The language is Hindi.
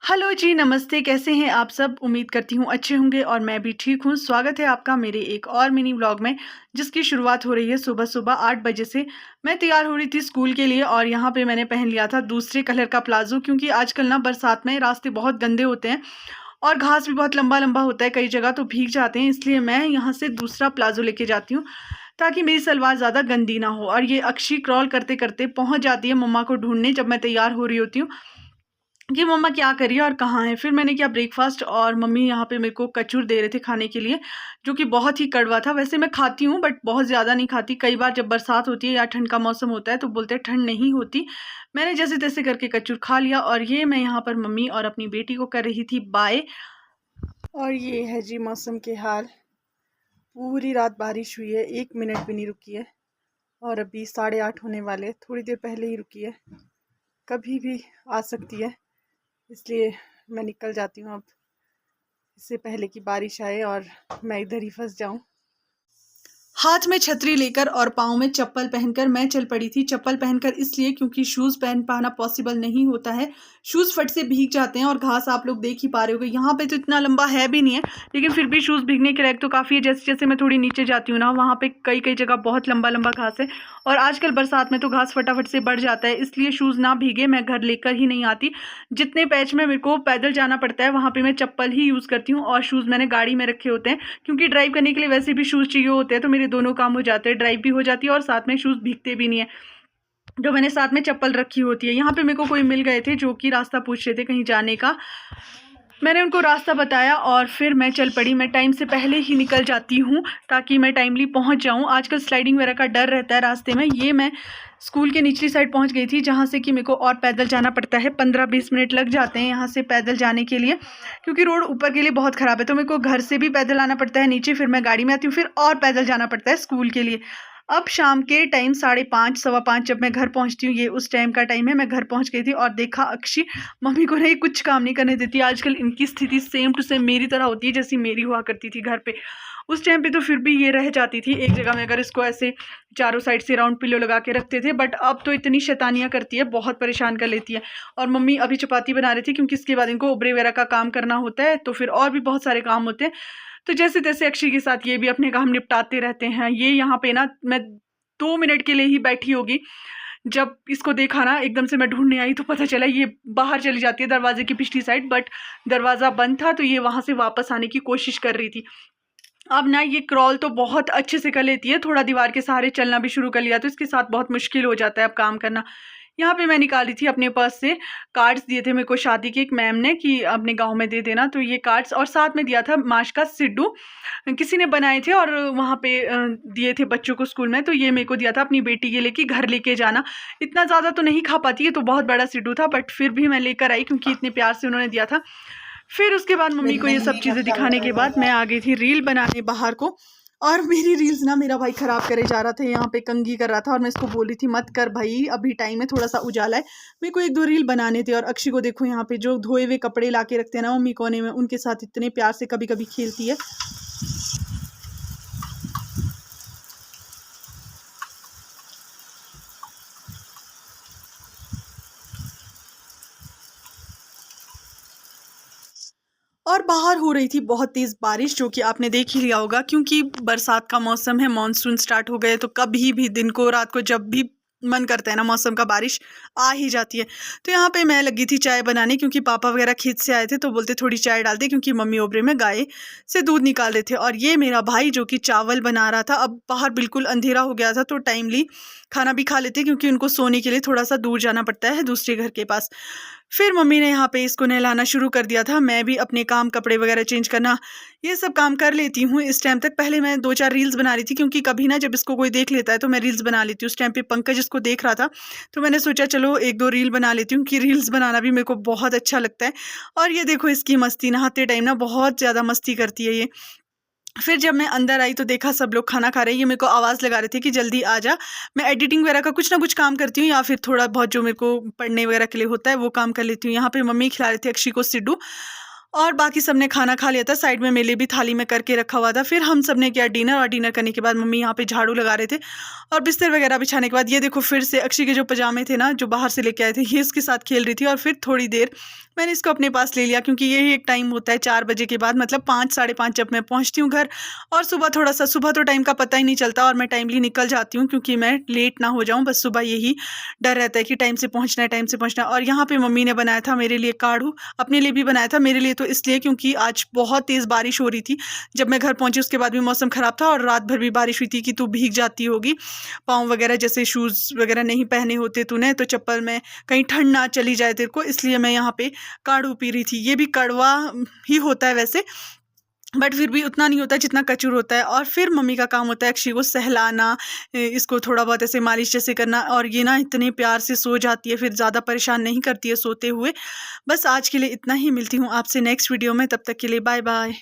हेलो जी, नमस्ते। कैसे हैं आप सब? उम्मीद करती हूँ अच्छे होंगे और मैं भी ठीक हूँ। स्वागत है आपका मेरे एक और मिनी व्लॉग में, जिसकी शुरुआत हो रही है सुबह-सुबह 8 बजे से। मैं तैयार हो रही थी स्कूल के लिए और यहाँ पे मैंने पहन लिया था दूसरे कलर का प्लाज़ो, क्योंकि आजकल ना बरसात में रास्ते बहुत गंदे होते हैं और घास भी बहुत लंबा-लंबा होता है, कई जगह तो भीग जाते हैं। इसलिए मैं यहाँ से दूसरा प्लाज़ो लेके जाती हूँ, ताकि मेरी सलवार ज़्यादा गंदी ना हो। और ये अक्षी क्रॉल करते-करते पहुँच जाती है मम्मा को ढूँढने, जब मैं तैयार हो रही होती हूँ कि मम्मा क्या कर रही है और कहाँ है। फिर मैंने किया ब्रेकफ़ास्ट और मम्मी यहाँ पे मेरे को कचूर दे रहे थे खाने के लिए, जो कि बहुत ही कड़वा था। वैसे मैं खाती हूँ बट बहुत ज़्यादा नहीं खाती। कई बार जब बरसात होती है या ठंड का मौसम होता है तो बोलते हैं ठंड नहीं होती। मैंने जैसे-तैसे करके कचूर खा लिया और ये मैं यहाँ पर मम्मी और अपनी बेटी को कर रही थी बाय। और ये है जी मौसम के हाल। पूरी रात बारिश हुई है, 1 मिनट भी नहीं रुकी है और अभी 8:30 होने वाले, थोड़ी देर पहले ही रुकी है। कभी भी आ सकती है, इसलिए मैं निकल जाती हूँ अब, इससे पहले कि बारिश आए और मैं इधर ही फंस जाऊँ। हाथ में छतरी लेकर और पाँव में चप्पल पहनकर मैं चल पड़ी थी। चप्पल पहनकर इसलिए क्योंकि शूज़ पहन पाना पॉसिबल नहीं होता है। शूज़ फट से भीग जाते हैं और घास आप लोग देख ही पा रहे होंगे। यहाँ पे तो इतना लंबा है भी नहीं है, लेकिन फिर भी शूज़ भीगने के लायक तो काफ़ी है। जैसे-जैसे मैं थोड़ी नीचे जाती हूँ ना, वहाँ पे कई-कई जगह बहुत लंबा-लंबा घास है और आजकल बरसात में तो घास फटाफट से बढ़ जाता है, इसलिए शूज़ ना भीगे मैं घर लेकर ही नहीं आती। जितने पैच में मेरे को पैदल जाना पड़ता है, वहाँ पे मैं चप्पल ही यूज़ करती हूँ और शूज़ मैंने गाड़ी में रखे होते हैं, क्योंकि ड्राइव करने के लिए वैसे भी शूज़ चाहिए होते हैं, तो मेरे दोनों काम हो जाते हैं, ड्राइव भी हो जाती है और साथ में शूज़ भीगते भी नहीं है। जो मैंने साथ में चप्पल रखी होती है। यहाँ पे मेरे को कोई मिल गए थे जो कि रास्ता पूछ रहे थे कहीं जाने का। मैंने उनको रास्ता बताया और फिर मैं चल पड़ी। मैं टाइम से पहले ही निकल जाती हूँ ताकि मैं टाइमली पहुँच जाऊँ। आजकल स्लाइडिंग वगैरह का डर रहता है रास्ते में। ये मैं स्कूल के निचली साइड पहुँच गई थी, जहाँ से कि मेरे को और पैदल जाना पड़ता है। 15-20 मिनट लग जाते हैं यहाँ से पैदल जाने के लिए, क्योंकि रोड ऊपर के लिए बहुत ख़राब है। तो मेरे को घर से भी पैदल आना पड़ता है नीचे, फिर मैं गाड़ी में आती हूँ, फिर और पैदल जाना पड़ता है स्कूल के लिए। अब शाम के टाइम 5:30 सवा 5 जब मैं घर पहुँचती हूँ, ये उस टाइम का टाइम है। मैं घर पहुँच गई थी और देखा अक्षी मम्मी को नहीं कुछ काम नहीं करने देती। आजकल इनकी स्थिति सेम टू सेम मेरी तरह होती है, जैसी मेरी हुआ करती थी घर पे। उस टाइम पे तो फिर भी ये रह जाती थी एक जगह में, अगर इसको ऐसे चारों साइड से राउंड पिलो लगा के रखते थे। बट अब तो इतनी शैतानियाँ करती है, बहुत परेशान कर लेती है। और मम्मी अभी चपाती बना रही थी, क्योंकि इसके बाद इनको ओबरे वगैरह का काम करना होता है, तो फिर और भी बहुत सारे काम होते हैं। तो जैसे-तैसे अक्षय के साथ ये भी अपने काम निपटाते रहते हैं। ये यहाँ पे ना मैं 2 मिनट के लिए ही बैठी होगी। जब इसको देखा ना, एकदम से मैं ढूँढने आई तो पता चला ये बाहर चली जाती है दरवाज़े की पिछली साइड, बट दरवाज़ा बंद था तो ये वहाँ से वापस आने की कोशिश कर रही थी। अब ना ये क्रॉल तो बहुत अच्छे से कर लेती है, थोड़ा दीवार के सहारे चलना भी शुरू कर लिया तो इसके साथ बहुत मुश्किल हो जाता है अब काम करना। यहाँ पे मैं निकाल रही थी अपने पर्स से, कार्ड्स दिए थे मेरे को शादी के एक मैम ने कि अपने गाँव में दे देना, तो ये कार्ड्स और साथ में दिया था माश का सिड्डू, किसी ने बनाए थे और वहाँ पे दिए थे बच्चों को स्कूल में, तो ये मेरे को दिया था अपनी बेटी के लिए कि घर लेके जाना। इतना ज़्यादा तो नहीं खा पाती है, तो बहुत बड़ा सिड्डू था, बट फिर भी मैं लेकर आई क्योंकि इतने प्यार से उन्होंने दिया था। फिर उसके बाद मम्मी को ये सब चीज़ें दिखाने के बाद मैं आ गई थी रील बनाने बाहर को। और मेरी रील्स ना मेरा भाई ख़राब करे जा रहा था, यहाँ पे कंघी कर रहा था और मैं इसको बोल रही थी मत कर भाई, अभी टाइम है, थोड़ा सा उजाला है। मेरे को 1-2 रील बनाने थे और अक्षय को देखो यहाँ पे जो धोए हुए कपड़े ला के रखते हैं ना मम्मी कोने में, उनके साथ इतने प्यार से कभी-कभी खेलती है। और बाहर हो रही थी बहुत तेज़ बारिश, जो कि आपने देख ही लिया होगा, क्योंकि बरसात का मौसम है, मानसून स्टार्ट हो गए, तो कभी भी दिन को रात को जब भी मन करता है ना मौसम का, बारिश आ ही जाती है। तो यहाँ पे मैं लगी थी चाय बनाने, क्योंकि पापा वगैरह खेत से आए थे तो बोलते थोड़ी चाय डाल दे, क्योंकि मम्मी ओबरे में गाय से दूध निकाल रहे थे। और ये मेरा भाई जो कि चावल बना रहा था। अब बाहर बिल्कुल अंधेरा हो गया था तो टाइमली खाना भी खा लेते, क्योंकि उनको सोने के लिए थोड़ा सा दूर जाना पड़ता है दूसरे घर के पास। फिर मम्मी ने यहाँ पे इसको नहलाना शुरू कर दिया था। मैं भी अपने काम, कपड़े वगैरह चेंज करना, ये सब काम कर लेती हूँ इस टाइम तक। पहले मैं 2-4 रील्स बना रही थी, क्योंकि कभी ना जब इसको कोई देख लेता है तो मैं रील्स बना लेती हूँ। उस टाइम पे पंकज इसको देख रहा था, तो मैंने सोचा चलो 1-2 रील बना लेती हूँ, कि रील्स बनाना भी मेरे को बहुत अच्छा लगता है। और ये देखो इसकी मस्ती, नहाते टाइम ना बहुत ज़्यादा मस्ती करती है ये। फिर जब मैं अंदर आई तो देखा सब लोग खाना खा रहे हैं। ये मेरे को आवाज़ लगा रहे थे कि जल्दी आ जा। मैं एडिटिंग वगैरह का कुछ ना कुछ काम करती हूँ, या फिर थोड़ा बहुत जो मेरे को पढ़ने वगैरह के लिए होता है वो काम कर लेती हूँ। यहाँ पे मम्मी खिला रहे थे अक्षी को सिड्डू। और बाकी सबने खाना खा लिया था, साइड में मेरे लिए भी थाली में करके रखा हुआ था। फिर हम सब ने किया डिनर, और डिनर करने के बाद मम्मी यहाँ पे झाड़ू लगा रहे थे और बिस्तर वगैरह बिछाने के बाद ये देखो फिर से अक्षय के जो पजामे थे ना, जो बाहर से लेके आए थे, ये इसके साथ खेल रही थी। और फिर थोड़ी देर मैंने इसको अपने पास ले लिया, क्योंकि यही एक टाइम होता है 4 बजे के बाद, मतलब 5 साढ़े 5 जब मैं पहुँचती हूँ घर। और सुबह थोड़ा सा, सुबह तो टाइम का पता ही नहीं चलता और मैं टाइमली निकल जाती हूँ, क्योंकि मैं लेट ना हो जाऊँ। बस सुबह यही डर रहता है कि टाइम से पहुँचना है, टाइम से पहुँचना है। और यहाँ पे मम्मी ने बनाया था मेरे लिए काढ़ू, अपने लिए भी बनाया था। मेरे लिए तो इसलिए क्योंकि आज बहुत तेज़ बारिश हो रही थी। जब मैं घर पहुँची उसके बाद भी मौसम ख़राब था और रात भर भी बारिश हुई थी कि तू भीग जाती होगी, पाँव वगैरह जैसे शूज़ वगैरह नहीं पहने होते तूने, तो चप्पल में कहीं ठंड ना चली जाए तेरे को, इसलिए मैं यहाँ पे काढ़ू पी रही थी। ये भी कड़वा ही होता है वैसे, बट फिर भी उतना नहीं होता जितना कचूर होता है। और फिर मम्मी का काम होता है अक्षय को सहलाना, इसको थोड़ा बहुत ऐसे मालिश जैसे करना। और ये ना इतने प्यार से सो जाती है, फिर ज़्यादा परेशान नहीं करती है सोते हुए। बस आज के लिए इतना ही, मिलती हूँ आपसे नेक्स्ट वीडियो में, तब तक के लिए बाय बाय।